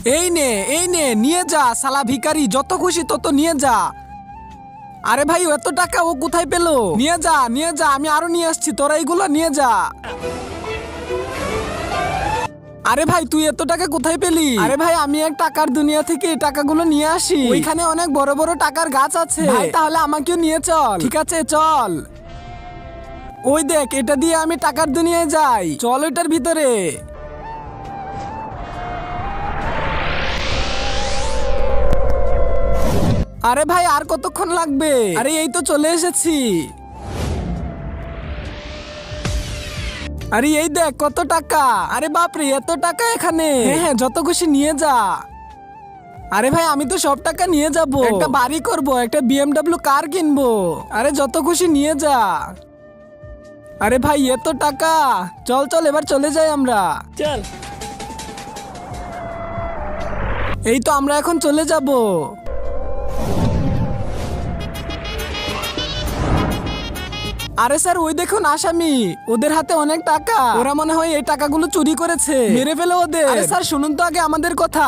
এই নে নিয়ে যা শালা ভিখারি, যত খুশি তত নিয়ে যা। আরে ভাই এত টাকা ও কোথায় পেলো? নিয়ে যা আমি আরো নিয়ে আসছি, তোরা এইগুলো নিয়ে যা। আরে ভাই তুই এত টাকা কোথায় পেলি? আরে ভাই আমি এক টাকার দুনিয়া থেকে এই টাকাগুলো নিয়ে আসি, ওইখানে অনেক বড় বড় টাকার গাছ আছে ভাই, তাহলে আমাকেও নিয়ে চল। ঠিক আছে চল। ওই দেখ এটা দিয়ে আমি টাকার দুনিয়ায় যাই, চল এটার ভিতরে। আরে ভাই আর কতক্ষণ লাগবে? আরে এই তো চলে এসেছি। আরে এই দেখ কত টাকা। আরে বাপরে এত টাকা এখানে। হ্যাঁ যত খুশি নিয়ে যা। আরে ভাই আমি তো সব টাকা নিয়ে যাব, একটা বাড়ি করব, একটা BMW কার কিনবো। আরে যত খুশি নিয়ে যা। আরে ভাই এত টাকা, চল চল এবার চলে যাই আমরা। চল। এই তো আমরা এখন চলে যাব। আরে স্যার ওই দেখুন আসামি, ওদের হাতে অনেক টাকা, ওরা মনে হয় এই টাকাগুলো চুরি করেছে, মেরে ফেলো ওদের। আরে স্যার শুনুন তো আগে আমাদের কথা।